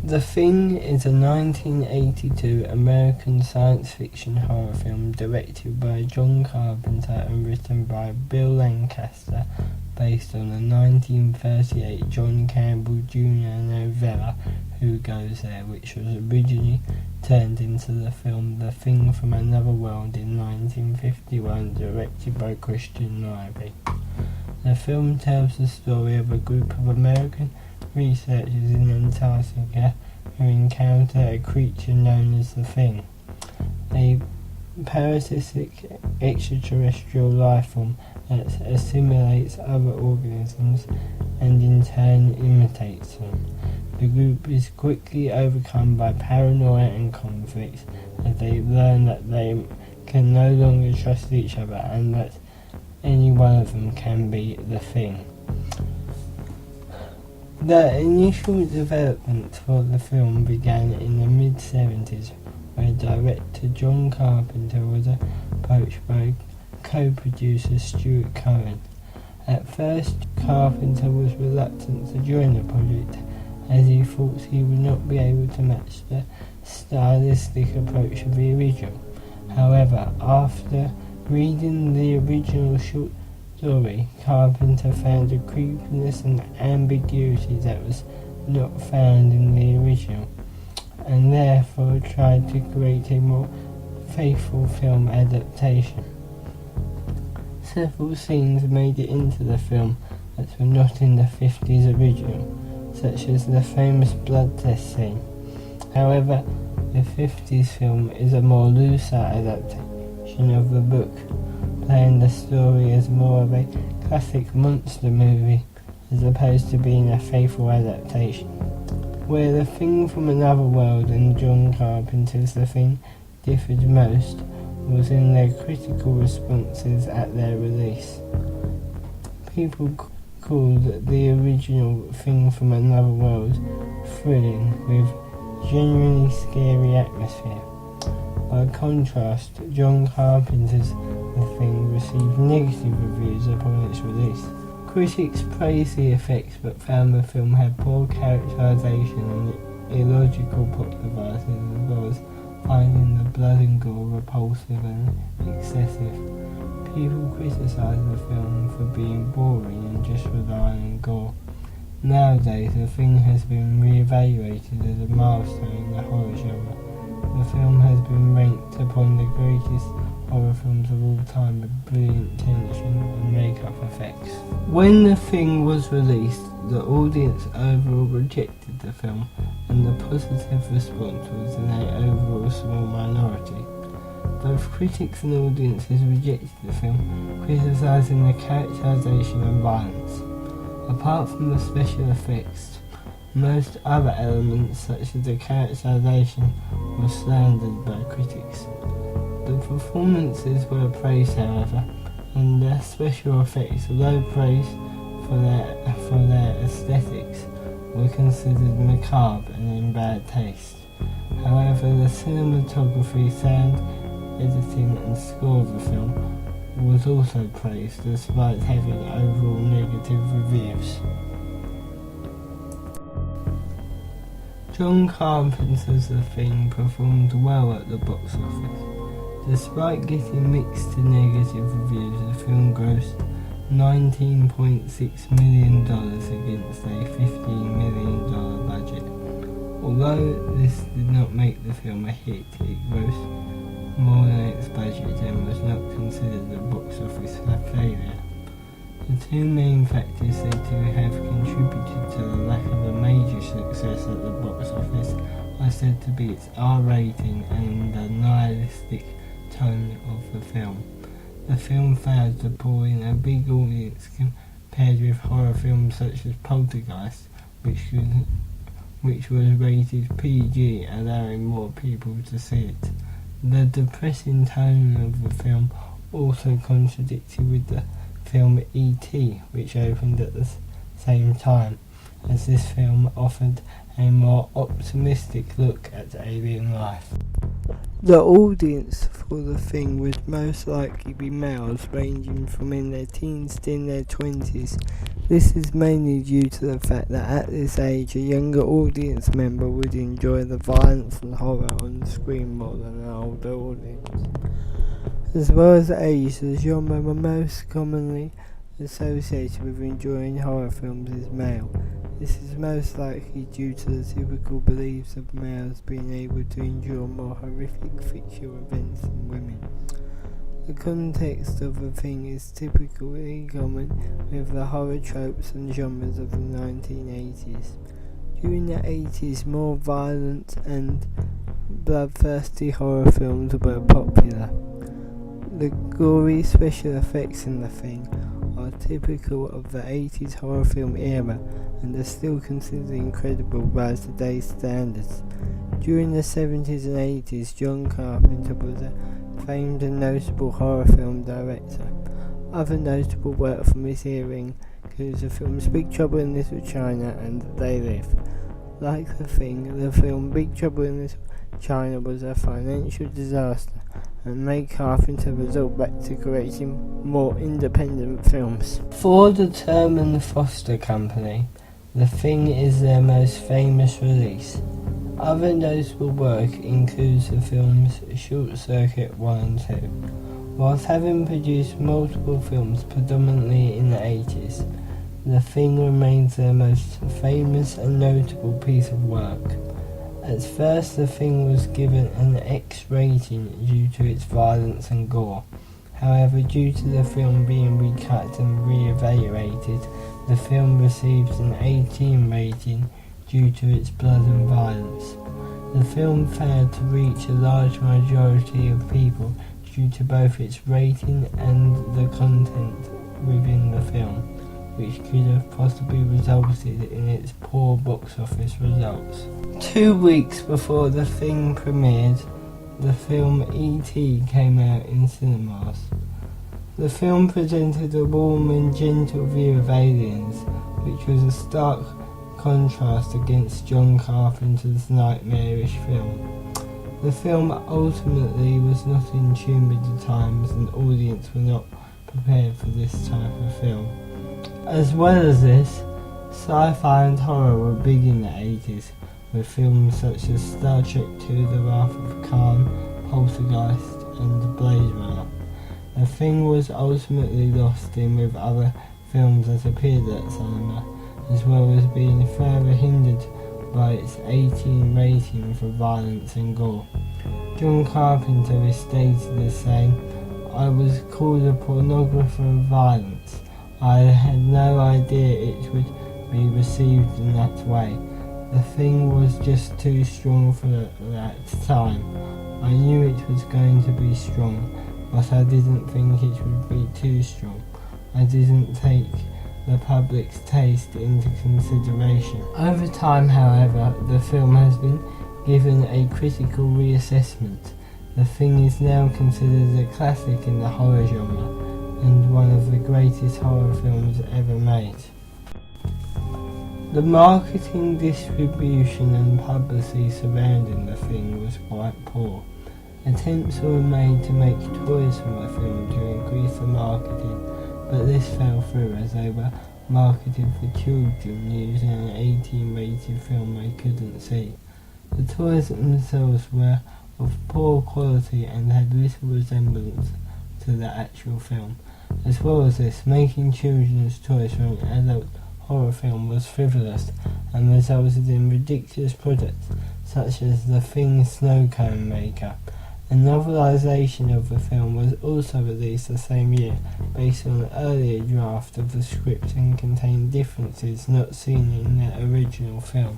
The Thing is a 1982 American science fiction horror film directed by John Carpenter and written by Bill Lancaster, based on the 1938 John Campbell Jr. novella Who Goes There, which was originally turned into the film The Thing from Another World in 1951, directed by Christian Nyby. The film tells the story of a group of American researchers in Antarctica who encounter a creature known as the Thing, a parasitic extraterrestrial life form that assimilates other organisms and in turn imitates them. The group is quickly overcome by paranoia and conflict as they learn that they can no longer trust each other and that any one of them can be the Thing. The initial development for the film began in the mid-70s, where director John Carpenter was approached by co-producer Stuart Cohen. At first, Carpenter was reluctant to join the project, as he thought he would not be able to match the stylistic approach of the original. However, after reading the original short story, Carpenter found a creepiness and ambiguity that was not found in the original, and therefore tried to create a more faithful film adaptation. Several scenes made it into the film that were not in the 50s original, such as the famous blood test scene. However, the 50s film is a more looser adaptation of the book, playing the story as more of a classic monster movie as opposed to being a faithful adaptation. Where The Thing from Another World and John Carpenter's The Thing differed most was in their critical responses at their release. People called the original Thing from Another World thrilling, with genuinely scary atmosphere. By contrast, John Carpenter's The Thing received negative reviews upon its release. Critics praised the effects but found the film had poor characterization and illogical plot devices, as well as finding the blood and gore repulsive and excessive. People criticised the film for being boring and just relying on gore. Nowadays, The Thing has been re-evaluated as a milestone in the horror genre. The film has been ranked upon the greatest horror films of all time with brilliant tension and makeup effects. When The Thing was released, the audience overall rejected the film, and the positive response was in an overall small minority. Both critics and audiences rejected the film, criticising the characterisation and violence. Apart from the special effects, most other elements, such as the characterisation, were slandered by critics. The performances were praised, however, and the special effects, although praised for their aesthetics, were considered macabre and in bad taste. However, the cinematography, sound, editing and score of the film was also praised, despite having overall negative reviews. John Carpenter's The Thing performed well at the box office. Despite getting mixed to negative reviews, the film grossed $19.6 million against a $15 million budget. Although this did not make the film a hit, it grossed more than its budget and was not considered a box office failure. The two main factors said to have contributed to the lack of a major success at the box office are said to be its R rating and the nihilistic tone of the film. The film failed to pull in a big audience compared with horror films such as Poltergeist, which was rated PG, allowing more people to see it. The depressing tone of the film also contradicted with the film E.T., which opened at the same time, as this film offered a more optimistic look at alien life. The audience for The Thing would most likely be males ranging from in their teens to in their 20s, This is mainly due to the fact that at this age a younger audience member would enjoy the violence and horror on the screen more than an older audience. As well as age, the genre most commonly associated with enjoying horror films is male. This is most likely due to the typical beliefs of males being able to endure more horrific fictional events than women. The context of the thing is typically common with the horror tropes and genres of the 1980s. During the 80s, more violent and bloodthirsty horror films were popular. The gory special effects in the thing are typical of the 80s horror film era and are still considered incredible by today's standards. During the 70s and 80s, John Carpenter was a famed and notable horror film director. Other notable work from this era includes the films Big Trouble in Little China and They Live. Like The Thing, the film Big Trouble in Little China was a financial disaster and made Carpenter resort back to creating more independent films. For the Thurman Foster Company, The Thing is their most famous release. Other notable work includes the films Short Circuit 1 and 2. Whilst having produced multiple films predominantly in the 80s, The Thing remains their most famous and notable piece of work. At first, The Thing was given an X rating due to its violence and gore. However, due to the film being recut and re-evaluated, the film received an 18 rating due to its blood and violence. The film failed to reach a large majority of people due to both its rating and the content within the film, which could have possibly resulted in its poor box office results. 2 weeks before The Thing premiered, the film E.T. came out in cinemas. The film presented a warm and gentle view of aliens, which was a stark contrast against John Carpenter's nightmarish film. The film ultimately was not in tune with the times, and the audience were not prepared for this type of film. As well as this, sci-fi and horror were big in the 80s, with films such as Star Trek II: The Wrath of Khan, Poltergeist and Blade Runner. The Thing was ultimately lost in with other films that appeared at cinema, as well as being further hindered by its 18 rating for violence and gore. John Carpenter is stated as saying, "I was called a pornographer of violence. I had no idea it would be received in that way. The Thing was just too strong for that time. I knew it was going to be strong, but I didn't think it would be too strong. I didn't take the public's taste into consideration." Over time, however, the film has been given a critical reassessment. The Thing is now considered a classic in the horror genre and one of the greatest horror films ever made. The marketing, distribution and publicity surrounding The Thing was quite poor. Attempts were made to make toys from the film to increase the marketing, but this fell through as they were marketed for children using an 18 rated film they couldn't see. The toys themselves were of poor quality and had little resemblance to the actual film. As well as this, making children's toys for an adult horror film was frivolous and resulted in ridiculous products such as the Thing Snow Cone Maker. A novelisation of the film was also released the same year based on an earlier draft of the script and contained differences not seen in the original film.